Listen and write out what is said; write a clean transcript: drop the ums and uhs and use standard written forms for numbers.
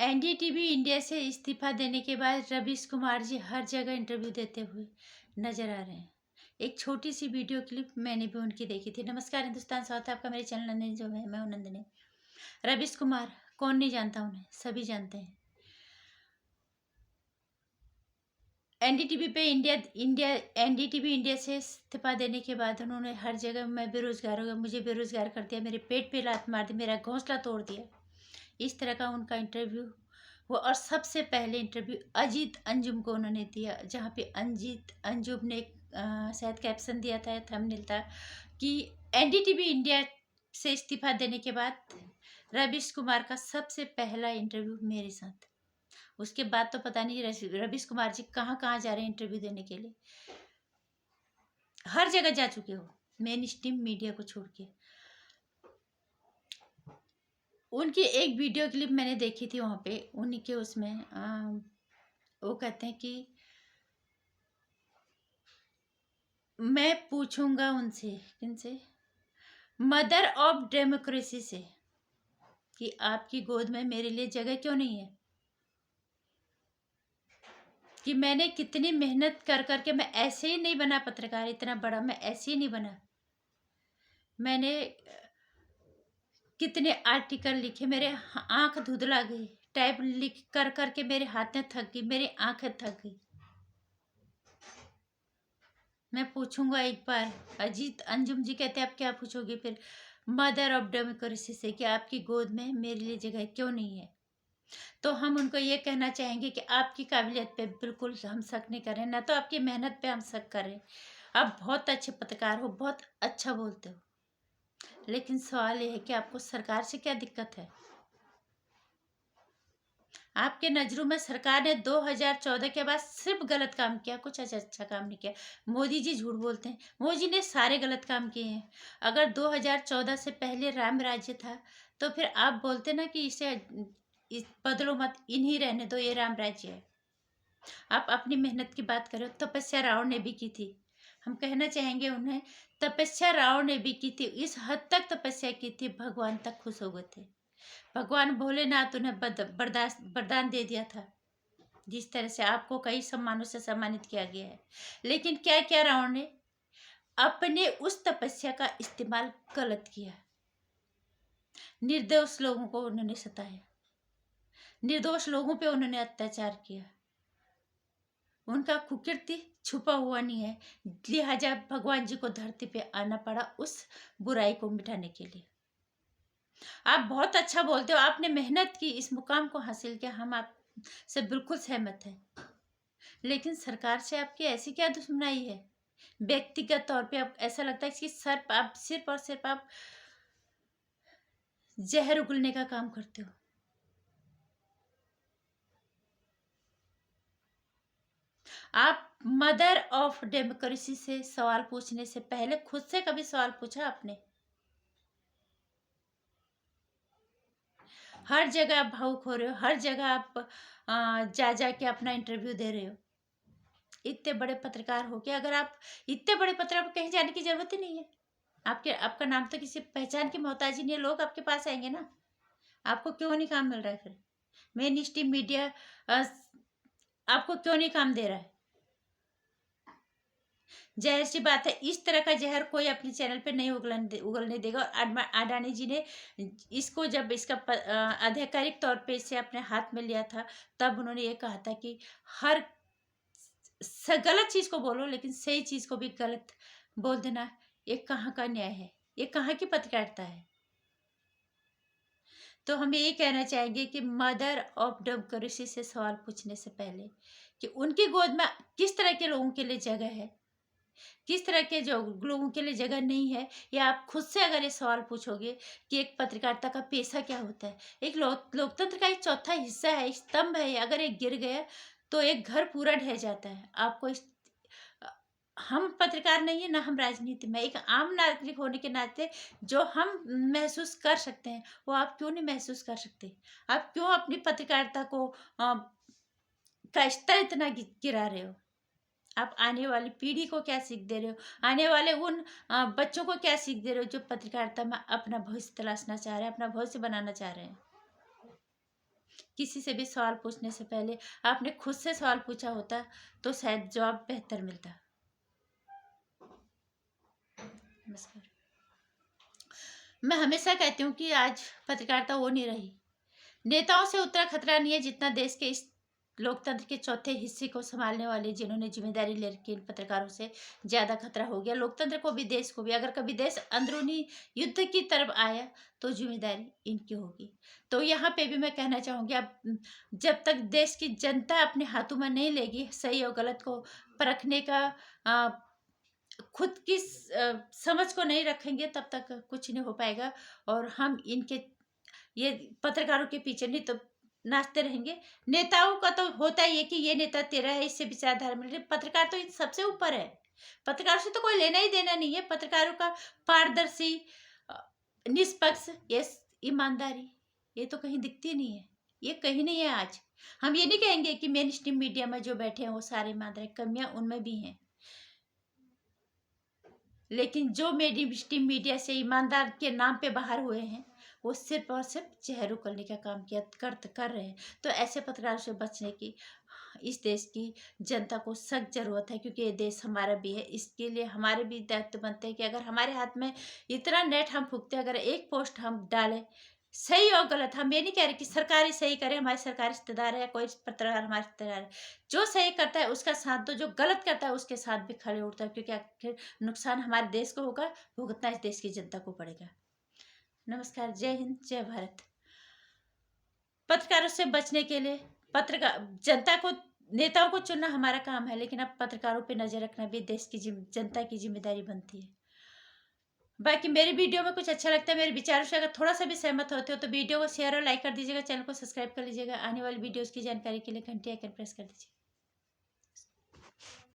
NDTV India से इस्तीफा देने के बाद रवीश कुमार जी हर जगह इंटरव्यू देते हुए नजर आ रहे हैं। एक छोटी सी वीडियो क्लिप मैंने भी उनकी देखी थी। नमस्कार हिंदुस्तान साउथ, आपका मेरे चैनल नंदिनी जो है, मैं हूं नंदिनी। रवीश कुमार कौन नहीं जानता उन्हें, सभी जानते हैं। एनडीटीवी पे इंडिया इंडिया एनडीटीवी इंडिया से इस्तीफा देने के बाद उन्होंने हर जगह मैं बेरोजगार हो गया, मुझे बेरोजगार कर दिया, मेरे पेट पे लात मार दी, मेरा घोंसला तोड़ दिया, इस तरह का उनका इंटरव्यू वो। और सबसे पहले इंटरव्यू अजीत अंजुम को उन्होंने दिया, जहाँ पे अजीत अंजुम ने शायद कैप्शन दिया था, थंबनेल था कि एनडीटीवी इंडिया से इस्तीफा देने के बाद रवीश कुमार का सबसे पहला इंटरव्यू मेरे साथ। उसके बाद तो पता नहीं रवीश कुमार जी कहाँ कहाँ जा रहे हैं इंटरव्यू देने के लिए। हर जगह जा चुके हो, मेन स्ट्रीम मीडिया को छोड़ के। उनकी एक वीडियो क्लिप मैंने देखी थी, वहाँ पे उन्हीं के उसमें वो कहते हैं कि मैं पूछूंगा उनसे, किनसे, मदर ऑफ डेमोक्रेसी से, कि आपकी गोद में मेरे लिए जगह क्यों नहीं है, कि मैंने कितनी मेहनत कर करके, मैं ऐसे ही नहीं बना पत्रकार इतना बड़ा, मैं ऐसे ही नहीं बना, मैंने कितने आर्टिकल लिखे, मेरे आंख धुंधला गई, टाइप लिख कर करके मेरे हाथें थक गई, मेरी आंखें थक गई। मैं पूछूंगा एक बार। अजीत अंजुम जी कहते हैं आप क्या पूछोगे फिर मदर ऑफ डेमोक्रेसी से, कि आपकी गोद में मेरे लिए जगह क्यों नहीं है। तो हम उनको ये कहना चाहेंगे कि आपकी काबिलियत पे बिल्कुल हम शक नहीं कर रहे, ना तो आपकी मेहनत पे हम शक कर रहे हैं। आप बहुत अच्छे पत्रकार हो, बहुत अच्छा बोलते हो, लेकिन सवाल ये है कि आपको सरकार से क्या दिक्कत है। आपके नज़रों में सरकार ने 2014 के बाद सिर्फ गलत काम किया, कुछ अच्छा काम नहीं किया। मोदी जी झूठ बोलते हैं, मोदी जी ने सारे गलत काम किए हैं। अगर 2014 से पहले राम राज्य था तो फिर आप बोलते ना कि बदलो मत, इन्हीं रहने दो, ये राम राज्य है। आप अपनी मेहनत की बात करो, तपस्या रावण ने भी की थी। हम कहना चाहेंगे उन्हें, तपस्या रावण ने भी की थी, इस हद तक तपस्या की थी, भगवान तक खुश हो गए थे। भगवान भोलेनाथ उन्हें बर्दाश्त वरदान दे दिया था, जिस तरह से आपको कई सम्मानों से सम्मानित किया गया है। लेकिन क्या किया रावण ने, अपने उस तपस्या का इस्तेमाल गलत किया। निर्दोष लोगों को उन्होंने सताया, निर्दोष लोगों पे उन्होंने अत्याचार किया। उनका कुकीर्ति छुपा हुआ नहीं है, लिहाजा भगवान जी को धरती पे आना पड़ा उस बुराई को मिटाने के लिए। आप बहुत अच्छा बोलते हो, आपने मेहनत की, इस मुकाम को हासिल किया, हम आप से बिल्कुल सहमत हैं। लेकिन सरकार से आपकी ऐसी क्या दुश्मनाई है, व्यक्तिगत तौर पे आप ऐसा लगता है कि सिर्फ और सिर्फ आप जहर उगलने का काम करते हो। आप मदर ऑफ डेमोक्रेसी से सवाल पूछने से पहले खुद से कभी सवाल पूछा आपने? हर जगह आप भावुक हो रहे हो, हर जगह आप जा के अपना इंटरव्यू दे रहे हो। इतने बड़े पत्रकार हो के, अगर आप इतने बड़े पत्रकार, कहीं जाने की जरूरत ही नहीं है। आपका नाम तो किसी पहचान की मोहताज ही नहीं है, लोग आपके पास आएंगे ना। आपको क्यों नहीं काम मिल रहा है फिर? मेन स्ट्रीम मीडिया आपको क्यों नहीं काम दे रहा है? जाहिर सी बात है, इस तरह का जहर कोई अपने चैनल पे नहीं उगलने देगा। और अडानी जी ने इसको, जब इसका आधिकारिक तौर पे इसे अपने हाथ में लिया था, तब उन्होंने ये कहा था कि हर गलत चीज़ को बोलो, लेकिन सही चीज़ को भी गलत बोल देना, ये कहाँ का न्याय है, ये कहाँ की पत्रकारिता है। तो हम यही कहना चाहेंगे कि मदर ऑफ डेमोक्रेसी से सवाल पूछने से पहले कि उनकी गोद में किस तरह के लोगों के लिए जगह है, किस तरह के जो लोगों के लिए जगह नहीं है, या आप खुद से अगर ये सवाल पूछोगे कि एक पत्रकारिता का पेशा क्या होता है। एक लोकतंत्र का एक चौथा हिस्सा है, स्तंभ है, अगर एक गिर गया तो एक घर पूरा ढह जाता है। आपको हम पत्रकार नहीं है ना, हम राजनीति में, एक आम नागरिक होने के नाते जो हम महसूस कर सकते हैं, वो आप क्यों नहीं महसूस कर सकते? आप क्यों अपनी पत्रकारिता को का स्तर इतना गिरा रहे हो? आप आने वाली पीढ़ी को क्या सीख दे रहे हो? आने वाले उन बच्चों को क्या सीख दे रहे हो जो पत्रकारिता में अपना भविष्य तलाशना चाह रहे हैं, अपना भविष्य बनाना चाह रहे हैं? किसी से भी सवाल पूछने से पहले आपने खुद से सवाल पूछा होता तो शायद जवाब बेहतर मिलता। नमस्कार। मैं हमेशा कहती हूँ कि आज पत्रकारिता वो नहीं रही। नेताओं से उतना खतरा नहीं है जितना देश के इस लोकतंत्र के चौथे हिस्से को संभालने वाले जिन्होंने जिम्मेदारी ले रखी, इन पत्रकारों से ज्यादा खतरा हो गया लोकतंत्र को भी, देश को भी। अगर कभी देश अंदरूनी युद्ध की तरफ आया तो जिम्मेदारी इनकी होगी। तो यहाँ पे भी मैं कहना चाहूंगी, अब जब तक देश की जनता अपने हाथों में नहीं लेगी सही और गलत को परखने का, खुद की समझ को नहीं रखेंगे, तब तक कुछ नहीं हो पाएगा। और हम इनके ये पत्रकारों के पीछे नहीं तो नाचते रहेंगे। नेताओं का तो होता ही है कि ये नेता तेरा है, इससे विचारधारा मिल रही। पत्रकार तो इन सबसे ऊपर है। पत्रकारों से तो कोई लेना ही देना नहीं है। पत्रकारों का पारदर्शी, निष्पक्ष, ये ईमानदारी, ये तो कहीं दिखती नहीं है, ये कहीं नहीं है। आज हम ये नहीं कहेंगे कि मेन स्ट्रीम मीडिया में जो बैठे हैं वो सारे ईमानदार, कमियां उनमें भी हैं, लेकिन जो मेरी स्ट्रीम मीडिया से ईमानदार के नाम पे बाहर हुए हैं वो सिर्फ और सिर्फ चेहरे उकलने का काम किया कर रहे हैं। तो ऐसे पत्रकारों से बचने की इस देश की जनता को सख्त जरूरत है, क्योंकि ये देश हमारा भी है। इसके लिए हमारे भी दायित्व बनते हैं कि अगर हमारे हाथ में इतना नेट हम फूकते, अगर एक पोस्ट हम डालें, सही और गलत, हम ये नहीं कह रहे कि सरकार ही सही करे, हमारे सरकारी रिश्तेदार है, कोई पत्रकार हमारे रिश्तेदार है, जो सही करता है उसका साथ दो, जो गलत करता है उसके साथ भी खड़े उठता है, क्योंकि आखिर नुकसान हमारे देश को होगा, भुगतना इस देश की जनता को पड़ेगा। नमस्कार, जय हिंद, जय भारत। पत्रकारों से बचने के लिए पत्रकार जनता को, नेताओं को चुनना हमारा काम है, लेकिन अब पत्रकारों पे नजर रखना भी देश की जनता की जिम्मेदारी बनती है। बाकी मेरी वीडियो में कुछ अच्छा लगता है, मेरे विचारों से अगर थोड़ा सा भी सहमत होते हो तो वीडियो को शेयर और लाइक कर दीजिएगा, चैनल को सब्सक्राइब कर लीजिएगा। आने वाली वीडियोस की जानकारी के लिए घंटी आइकन प्रेस कर दीजिए।